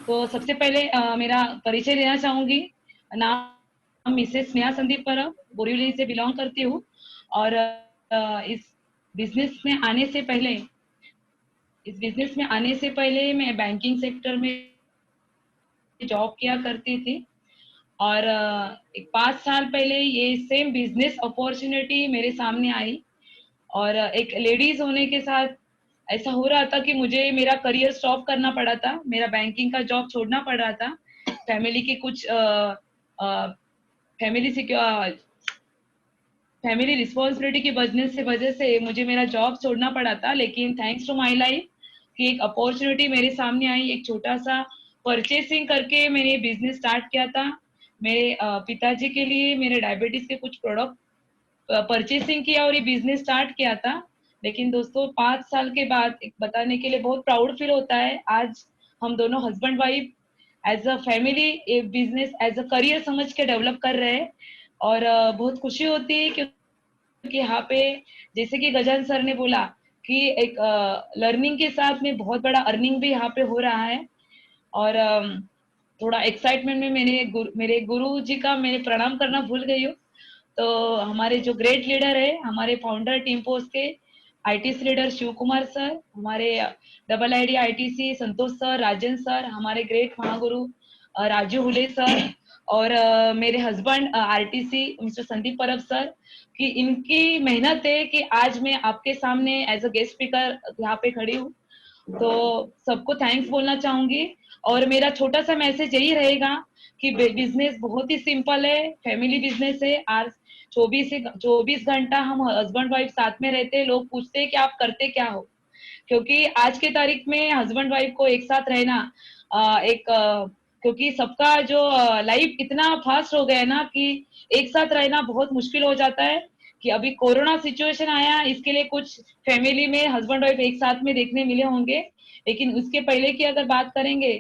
तो सबसे पहले मेरा परिचय देना चाहूंगी। नाम मिसेस स्नेहा संदीप परब, बोरीवली से बिलोंग करती हूँ। और इस बिजनेस में आने से पहले मैं बैंकिंग सेक्टर में जॉब किया करती थी। और एक 5 साल पहले ये सेम बिजनेस अपॉर्चुनिटी मेरे सामने आई। और एक लेडीज होने के साथ ऐसा हो रहा था कि मुझे मेरा करियर स्टॉप करना पड़ा था, मेरा बैंकिंग का जॉब छोड़ना पड़ रहा था। फैमिली की कुछ फैमिली फैमिली रिस्पॉन्सिबिलिटी की वजह से मुझे मेरा जॉब छोड़ना पड़ा था। लेकिन थैंक्स टू माय लाइफ कि एक अपॉर्चुनिटी मेरे सामने आई। एक छोटा सा परचेसिंग करके मैंने बिजनेस स्टार्ट किया था। मेरे पिताजी के लिए मेरे डायबिटीज के कुछ प्रोडक्ट परचेसिंग किया और ये बिजनेस स्टार्ट किया था। लेकिन दोस्तों 5 साल के बाद एक बताने के लिए बहुत प्राउड फील होता है। आज हम दोनों husband wife as a family ये बिजनेस एज अ करियर समझ के डेवलप कर रहे हैं। और बहुत खुशी होती है क्योंकि यहाँ पे जैसे कि गजान सर ने बोला कि एक लर्निंग के साथ में बहुत बड़ा अर्निंग भी यहाँ पे हो रहा है। और थोड़ा एक्साइटमेंट में मेरे गुरु जी का मैंने प्रणाम करना भूल गई हूँ। तो हमारे जो ग्रेट लीडर है, हमारे फाउंडर टीम पोस्ट के ITC leader Shiv Kumar sir, हमारे double ID ITC Santosh sir, Rajan sir, हमारे ग्रेट महागुरु राजू हुले सर, और मेरे हस्बैंड आरटीसी मिस्टर संदीप परब सर की इनकी मेहनत है कि आज मैं आपके सामने एज अ गेस्ट स्पीकर यहाँ पे खड़ी हूँ। तो सबको थैंक्स बोलना चाहूंगी। और मेरा छोटा सा मैसेज यही रहेगा कि बिजनेस बहुत ही सिंपल है, फैमिली बिजनेस है। आज 24 घंटा हम हस्बैंड वाइफ साथ में रहते हैं। लोग पूछते हैं कि आप करते क्या हो, क्योंकि आज के तारीख में हस्बैंड वाइफ को एक साथ रहना क्योंकि सबका जो लाइफ इतना फास्ट हो गया है ना कि एक साथ रहना बहुत मुश्किल हो जाता है। कि अभी कोरोना सिचुएशन आया, इसके लिए कुछ फैमिली में हस्बैंड वाइफ एक साथ में देखने मिले होंगे। लेकिन उसके पहले की अगर बात करेंगे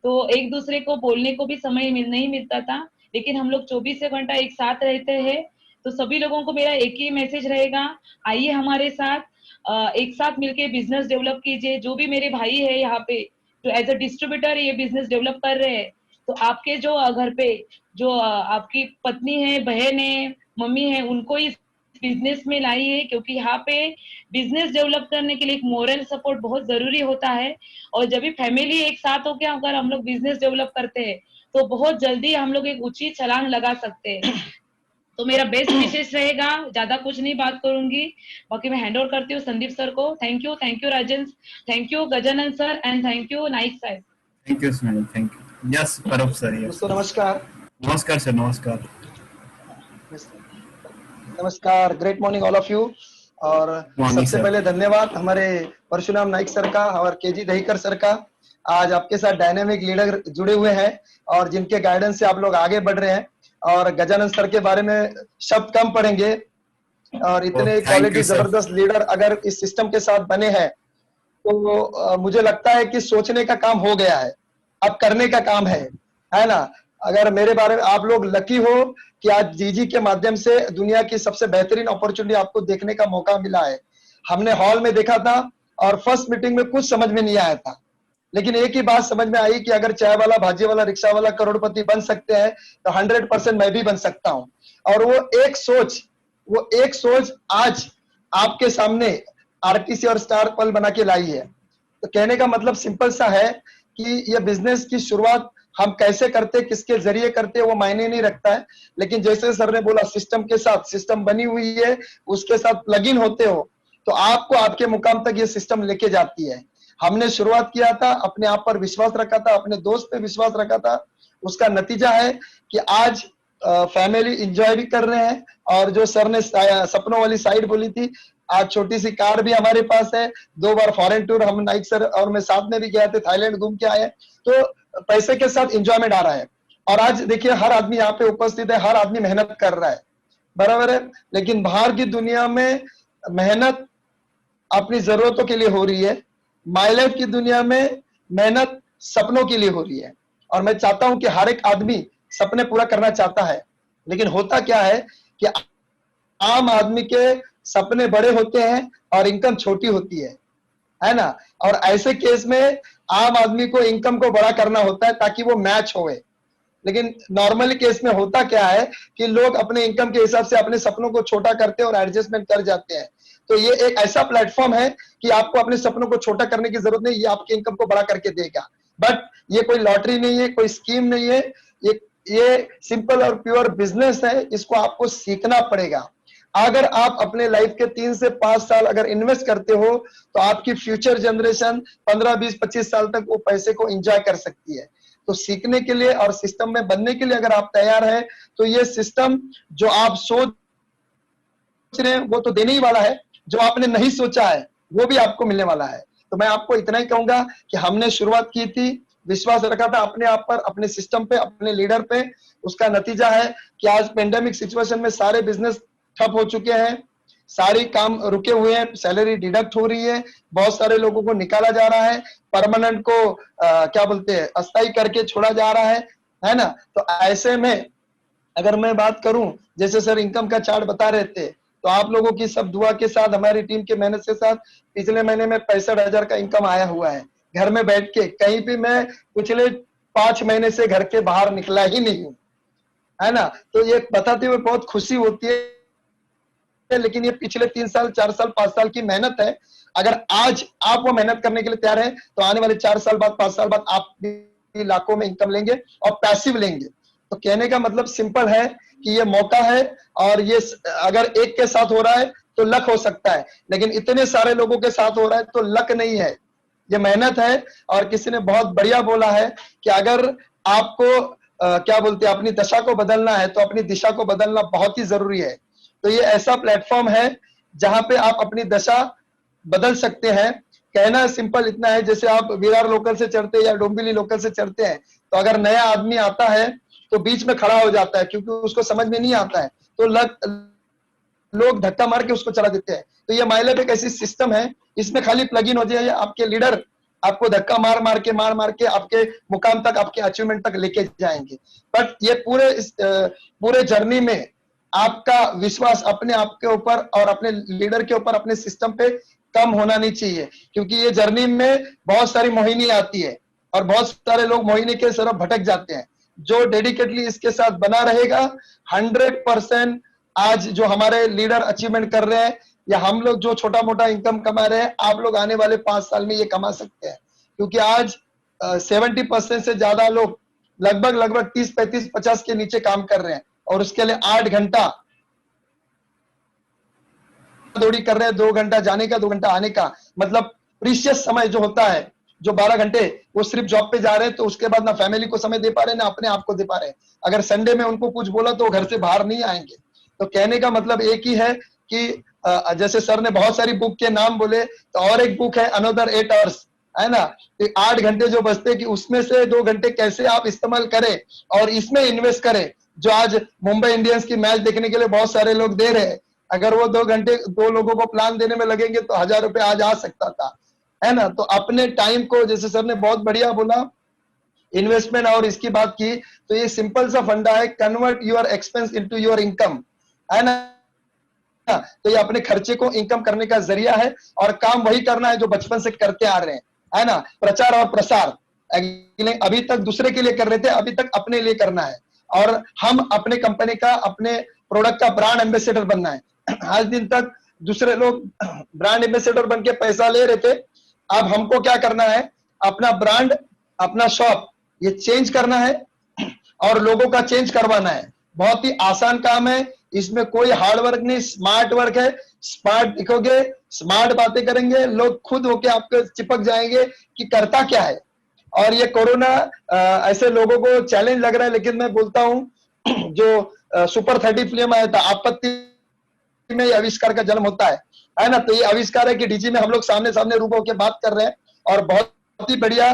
तो एक दूसरे को बोलने को भी समय नहीं मिलता था। लेकिन हम लोग 24 घंटा एक साथ रहते हैं। तो सभी लोगों को मेरा एक ही मैसेज रहेगा, आइए हमारे साथ एक साथ मिलके बिजनेस डेवलप कीजिए। जो भी मेरे भाई है यहाँ पे तो एज अ डिस्ट्रीब्यूटर ये बिजनेस डेवलप कर रहे हैं, तो आपके जो घर पे जो आपकी पत्नी है, बहन है, मम्मी है, उनको इस बिजनेस में लाइए। क्योंकि यहाँ पे बिजनेस डेवलप करने के लिए एक मोरल सपोर्ट बहुत जरूरी होता है। और जब भी फैमिली एक साथ होकर अगर हम लोग बिजनेस डेवलप करते हैं तो बहुत जल्दी हम लोग एक ऊंची छलांग लगा सकते हैं। तो मेरा बेस्ट विशेष रहेगा, ज्यादा कुछ नहीं बात करूंगी। बाकी मैं हैंड ओवर करती हूँ संदीप सर को। Thank you Rajan, thank you Gajanan sir, and thank you Naik sir. Thank you Snehal, thank you. Yes परब सर, यस। दोस्तों नमस्कार। नमस्कार सर, नमस्कार। नमस्कार, great morning all of you. और सबसे पहले धन्यवाद हमारे परशुराम नाइक सर का और केजी दहीकर सर का। आज आपके साथ डायनेमिक लीडर जुड़े हुए हैं और जिनके गाइडेंस से आप लोग आगे बढ़ रहे हैं। और गजानन सर के बारे में शब्द कम पढ़ेंगे। और इतने क्वालिटी जबरदस्त लीडर अगर इस सिस्टम के साथ बने हैं तो मुझे लगता है कि सोचने का काम हो गया है, अब करने का काम है ना। अगर मेरे बारे में आप लोग लकी हो कि आज जीजी के माध्यम से दुनिया की सबसे बेहतरीन अपॉर्चुनिटी आपको देखने का मौका मिला है। हमने हॉल में देखा था और फर्स्ट मीटिंग में कुछ समझ में नहीं आया था, लेकिन एक ही बात समझ में आई कि अगर चाय वाला, भाजी वाला, रिक्शा वाला करोड़पति बन सकते हैं तो 100% मैं भी बन सकता हूं। और वो एक सोच आज आपके सामने आरटीसी और स्टार पल बना के लाई है। तो कहने का मतलब सिंपल सा है कि ये बिजनेस की शुरुआत हम कैसे करते, किसके जरिए करते, वो मायने नहीं रखता है। लेकिन जैसे सर ने बोला, सिस्टम के साथ सिस्टम बनी हुई है, उसके साथ प्लग इन होते हो तो आपको आपके मुकाम तक ये सिस्टम लेके जाती है। हमने शुरुआत किया था, अपने आप पर विश्वास रखा था, अपने दोस्त पे विश्वास रखा था। उसका नतीजा है कि आज फैमिली एंजॉय भी कर रहे हैं। और जो सर ने सपनों वाली साइड बोली थी, आज छोटी सी कार भी हमारे पास है। 2 बार फॉरेन टूर हम नाइक सर और मैं साथ में भी गए थे, थाईलैंड घूम के आए। तो पैसे के साथ एंजॉयमेंट आ रहा है। और आज देखिए हर आदमी यहाँ पे उपस्थित है, हर आदमी मेहनत कर रहा है, बराबर है। लेकिन बाहर की दुनिया में मेहनत अपनी जरूरतों के लिए हो रही है, माय लाइफ की दुनिया में मेहनत सपनों के लिए हो रही है। और मैं चाहता हूं कि हर एक आदमी सपने पूरा करना चाहता है, लेकिन होता क्या है कि आम आदमी के सपने बड़े होते हैं और इनकम छोटी होती है ना। और ऐसे केस में आम आदमी को इनकम को बड़ा करना होता है ताकि वो मैच होए। लेकिन नॉर्मल केस में होता क्या है कि लोग अपने इनकम के हिसाब से अपने सपनों को छोटा करते हैं और एडजस्टमेंट कर जाते हैं। तो ये एक ऐसा प्लेटफॉर्म है कि आपको अपने सपनों को छोटा करने की जरूरत नहीं, ये आपके इनकम को बड़ा करके देगा। बट ये कोई लॉटरी नहीं है, कोई स्कीम नहीं है, ये सिंपल और प्योर बिजनेस है। इसको आपको सीखना पड़ेगा। अगर आप अपने लाइफ के 3 से 5 साल अगर इन्वेस्ट करते हो तो आपकी फ्यूचर जनरेशन 15, 20, 25 साल तक वो पैसे को एंजॉय कर सकती है। तो सीखने के लिए और सिस्टम में बनने के लिए अगर आप तैयार हैं तो ये सिस्टम जो आप सोच रहे हैं वो तो देने ही वाला है, जो आपने नहीं सोचा है वो भी आपको मिलने वाला है। तो मैं आपको इतना ही कहूंगा कि हमने शुरुआत की थी, विश्वास रखा था अपने आप पर, अपने सिस्टम पे, अपने लीडर पे। उसका नतीजा है कि आज पेंडेमिक सिचुएशन में सारे बिजनेस ठप हो चुके हैं, सारी काम रुके हुए हैं, सैलरी डिडक्ट हो रही है, बहुत सारे लोगों को निकाला जा रहा है, परमानेंट को क्या बोलते हैं अस्थायी करके छोड़ा जा रहा है ना। तो ऐसे में अगर मैं बात करूं, जैसे सर इनकम का चार्ट बता रहे थे, तो आप लोगों की सब दुआ के साथ, हमारी टीम के मेहनत के साथ पिछले महीने में 65,000 का इनकम आया हुआ है घर में बैठ के। कहीं भी मैं पिछले 5 महीने से घर के बाहर निकला ही नहीं हूं, है ना। तो ये बताते हुए बहुत खुशी होती है, लेकिन ये पिछले 3 साल 4 साल 5 साल की मेहनत है। अगर आज आप वो मेहनत करने के लिए तैयार हैं तो आने वाले 4 साल बाद 5 साल बाद आप भी लाखों में इनकम लेंगे और पैसिव लेंगे। तो कहने का मतलब सिंपल है कि ये मौका है, और ये अगर एक के साथ हो रहा है तो लक हो सकता है, लेकिन इतने सारे लोगों के साथ हो रहा है तो लक नहीं है, ये मेहनत है। और किसी ने बहुत बढ़िया बोला है कि अगर आपको क्या बोलते हैं अपनी दशा को बदलना है तो अपनी दिशा को बदलना बहुत ही जरूरी है। तो ये ऐसा प्लेटफॉर्म है जहां पे आप अपनी दशा बदल सकते हैं। कहना सिंपल इतना है, जैसे आप विरार लोकल से चढ़ते हैं या डोंबिवली लोकल से चढ़ते हैं, तो अगर नया आदमी आता है तो बीच में खड़ा हो जाता है क्योंकि उसको समझ में नहीं आता है, तो लोग धक्का मार के उसको चला देते हैं। तो ये माइलेज एक ऐसी सिस्टम है, इसमें खाली प्लग इन हो जाए, आपके लीडर आपको धक्का मार मार के आपके मुकाम तक, आपके अचीवमेंट तक लेके जाएंगे। बट ये पूरे जर्नी में आपका विश्वास अपने आप के ऊपर और अपने लीडर के ऊपर, अपने सिस्टम पे कम होना नहीं चाहिए, क्योंकि ये जर्नी में बहुत सारी मोहिनी आती है और बहुत सारे लोग मोहिनी के तरफ भटक जाते हैं। जो डेडिकेटली इसके साथ बना रहेगा, 100% आज जो हमारे लीडर अचीवमेंट कर रहे हैं या हम लोग जो छोटा मोटा इनकम कमा रहे हैं, आप लोग आने वाले 5 साल में ये कमा सकते हैं। क्योंकि आज 70% से ज्यादा लोग लगभग 30, 35, 50 के नीचे काम कर रहे हैं और उसके लिए 8 घंटा दौड़ी कर रहे हैं, 2 घंटा जाने का 2 घंटा आने का। मतलब प्रीशियस समय जो होता है, जो 12 घंटे वो सिर्फ जॉब पे जा रहे हैं, तो उसके बाद ना फैमिली को समय दे पा रहे हैं ना अपने आप को दे पा रहे हैं। अगर संडे में उनको कुछ बोला तो घर से बाहर नहीं आएंगे। तो कहने का मतलब एक ही है कि जैसे सर ने बहुत सारी बुक के नाम बोले, तो और एक बुक है अनदर 8 आवर्स, है ना। 8 घंटे जो बचते कि उसमें से 2 घंटे कैसे आप इस्तेमाल करें और इसमें इन्वेस्ट करें। जो आज मुंबई इंडियंस की मैच देखने के लिए बहुत सारे लोग दे रहे हैं, अगर वो 2 घंटे 2 लोगों को प्लान देने में लगेंगे तो 1000 रुपए आज आ सकता था, है ना। तो अपने टाइम को, जैसे सर ने बहुत बढ़िया बोला इन्वेस्टमेंट और इसकी बात की, तो ये सिंपल सा फंडा है, convert your expense into your income, है ना। तो ये अपने खर्चे को इनकम करने का जरिया है और काम वही करना है जो बचपन से करते आ रहे हैं, है ना। प्रचार और प्रसार अभी तक दूसरे के लिए कर रहे थे, अभी तक अपने लिए करना है। और हम अपने कंपनी का, अपने प्रोडक्ट का ब्रांड एम्बेसडर बनना है। आज दिन तक दूसरे लोग ब्रांड एम्बेसडर बन के पैसा ले रहे थे, अब हमको क्या करना है, अपना ब्रांड, अपना शॉप ये चेंज करना है और लोगों का चेंज करवाना है। बहुत ही आसान काम है, इसमें कोई हार्ड वर्क नहीं, स्मार्ट वर्क है। स्मार्ट दिखोगे, स्मार्ट बातें करेंगे, लोग खुद होके आपके चिपक जाएंगे कि करता क्या है। और ये कोरोना ऐसे लोगों को चैलेंज लग रहा है, लेकिन मैं बोलता हूं जो सुपर 30 फिल्म आया था, आपत्ति में ये आविष्कार का जन्म होता है ना। तो ये आविष्कार है कि डीजी में हम लोग सामने सामने रूप होकर बात कर रहे हैं। और बहुत ही बढ़िया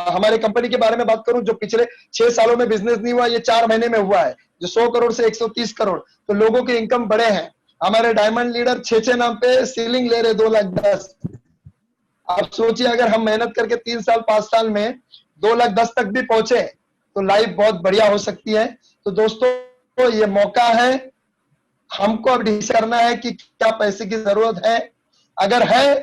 हमारे कंपनी के बारे में बात करूं, जो पिछले 6 सालों में बिजनेस नहीं हुआ, ये 4 महीने में हुआ है, जो 100 करोड़ से 130 करोड़। तो लोगों के इनकम बड़े हैं। हमारे डायमंड लीडर 6 नाम पे सीलिंग ले रहे 2,10,000। आप सोचिए अगर हम मेहनत करके 3 साल 5 साल में 2,10,000 तक भी पहुंचे तो लाइफ बहुत बढ़िया हो सकती है। तो दोस्तों ये मौका है, हमको अब डिसाइड करना है कि क्या पैसे की जरूरत है। अगर है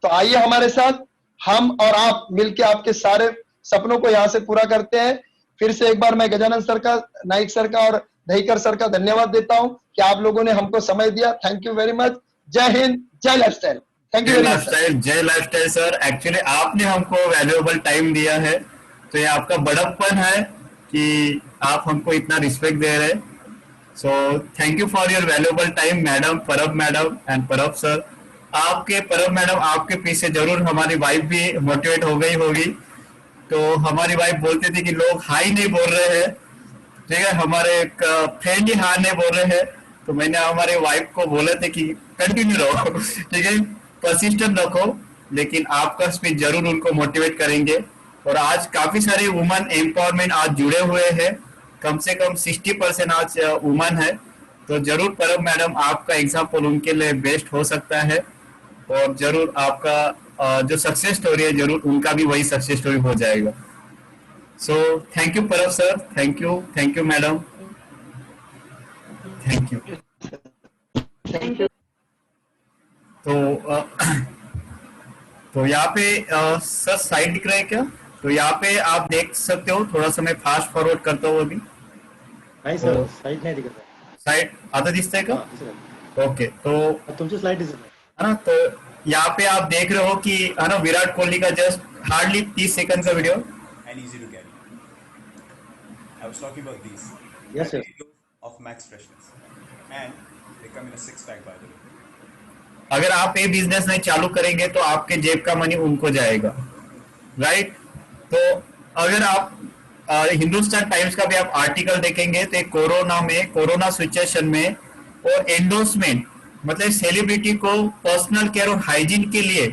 तो आइए हमारे साथ, हम और आप मिलके आपके सारे सपनों को यहाँ से पूरा करते हैं। फिर से एक बार मैं गजानन सर का, नाइक सर का और दहीकर सर का धन्यवाद देता हूँ कि आप लोगों ने हमको समय दिया। Thank you very much. जय हिंद, जय lifestyle. Thank you very much. जय लाइफस्टाइल सर, एक्चुअली आपने हमको वैल्यूएबल टाइम दिया है, तो ये आपका बड़प्पन है कि आप हमको इतना रिस्पेक्ट दे रहे हैं। So thank you for your valuable time madam, परब मैडम एंड परब सर। आपके परब मैडम, आपके पीछे जरूर हमारी वाइफ भी मोटिवेट हो गई होगी। तो हमारी वाइफ बोलती थी कि लोग हाई नहीं बोल रहे हैं, ठीक है, हमारे एक फ्रेंड ही हाँ नहीं बोल रहे हैं। तो मैंने हमारे वाइफ को बोले थे कि कंटिन्यू रहो, ठीक है, परसिस्टेंट रखो, लेकिन आपका स्पीच जरूर उनको मोटिवेट करेंगे। और आज काफी सारे वुमेन एम्पावरमेंट आज जुड़े हुए हैं, कम से कम 60% आज वुमेन है। तो जरूर परब मैडम आपका एग्जाम्पल उनके लिए बेस्ट हो सकता है, और जरूर आपका जो सक्सेस स्टोरी है जरूर उनका भी वही सक्सेस स्टोरी हो जाएगा। सो थैंक यू परब sir, thank you madam, thank you. तो यहाँ पे सर साइड दिख रहा है क्या? तो यहाँ पे आप देख सकते हो, थोड़ा सा मैं फास्ट फॉरवर्ड करता हूँ अभी। नहीं सर, साइड नहीं दिख रहा। साइड आता दिखता है क्या? ओके, तो तुमची स्लाइड दिसत नाही है ना। तो यहाँ पे आप देख रहे हो कि है ना, विराट कोहली का जस्ट हार्डली 30 सेकंड का video. And easy to carry. I was talking about these. Yes, sir. Of max freshness, and they come in a 6-pack by the way. अगर आप ये बिजनेस नहीं चालू करेंगे तो आपके जेब का मनी उनको जाएगा, राइट। तो अगर आप हिंदुस्तान टाइम्स का भी आप आर्टिकल देखेंगे तो कोरोना सिचुएशन में और एंडोर्समेंट, मतलब सेलिब्रिटी को पर्सनल केयर और हाइजीन के लिए,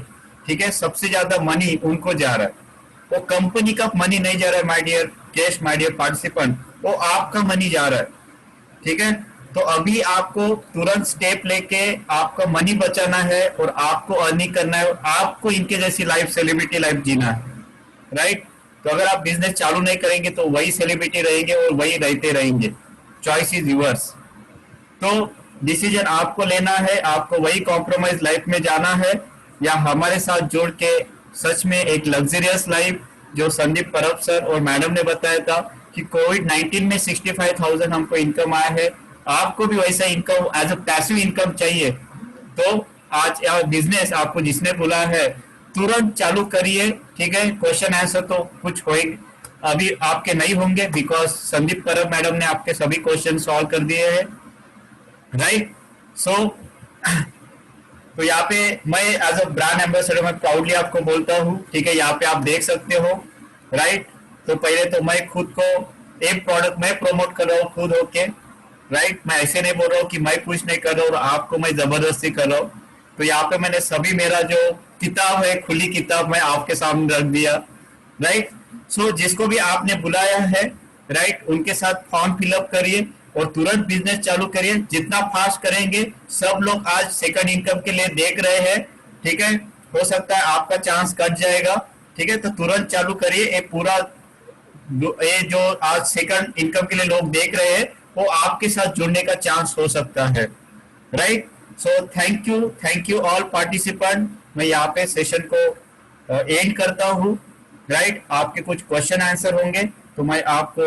ठीक है, सबसे ज्यादा मनी उनको जा रहा है। वो कंपनी का मनी नहीं जा रहा है my dear guest, my dear participant, वो आपका मनी जा रहा है, ठीक है। तो अभी आपको तुरंत स्टेप लेके आपका मनी बचाना है और आपको अर्निंग करना है और आपको इनके जैसी लाइफ, सेलिब्रिटी लाइफ जीना है, राइट। तो अगर आप बिजनेस चालू नहीं करेंगे तो वही सेलिब्रिटी रहेंगे और वही रहते रहेंगे। Choice is yours. तो डिसीजन आपको लेना है, आपको वही कॉम्प्रोमाइज लाइफ में जाना है, या हमारे साथ जुड़ के सच में एक लग्जरियस लाइफ, जो संदीप परब सर और मैडम ने बताया था कि कोविड-19 में 65,000 हमको इनकम आया है, आपको भी वैसा income as a passive income चाहिए। तो आज बिजनेस आपको जिसने बोला है तुरंत चालू करिए, ठीक है। क्वेश्चन आंसर तो कुछ होएंगे, अभी आपके नहीं होंगे, बिकॉज संदीप परब मैडम ने आपके सभी क्वेश्चन सॉल्व कर दिए हैं, राइट। सो तो यहाँ पे मैं एज अ ब्रांड एम्बेसडर मैं प्राउडली आपको बोलता हूँ, ठीक है। यहाँ पे आप देख सकते हो, राइट। तो पहले तो मैं खुद को एक प्रोडक्ट मैं प्रमोट कर रहा हूँ खुद होके, राइट। मैं ऐसे नहीं बोल रहा हूँ कि मैं कुछ नहीं कर रहा हूँ और आपको मैं जबरदस्ती कर रहा हूँ। तो यहाँ पे मैंने सभी मेरा जो किताब है, खुली किताब, मैं आपके सामने रख दिया, राइट। सो जिसको भी आपने बुलाया है, राइट, उनके साथ फॉर्म फिलअप करिए और तुरंत बिजनेस चालू करिए। जितना फास्ट करेंगे, सब लोग आज सेकंड इनकम के लिए देख रहे हैं, ठीक है। हो सकता है आपका चांस कट जाएगा, ठीक है। तो तुरंत चालू करिए। ये जो आज सेकंड इनकम के लिए लोग देख रहे हैं, वो आपके साथ जुड़ने का चांस हो सकता है, right. So thank you all participant. मैं यहाँ पे सेशन को एंड करता हूँ, राइट। आपके कुछ क्वेश्चन आंसर होंगे तो मैं आपको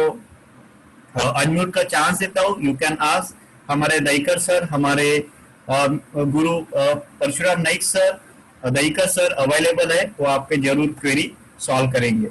अनम्यूट का चांस देता हूँ, यू कैन आस्क। हमारे दहीकर सर, हमारे गुरु Parshuram Naik sir, Dahikar sir available है, वो आपके जरूर क्वेरी सॉल्व करेंगे।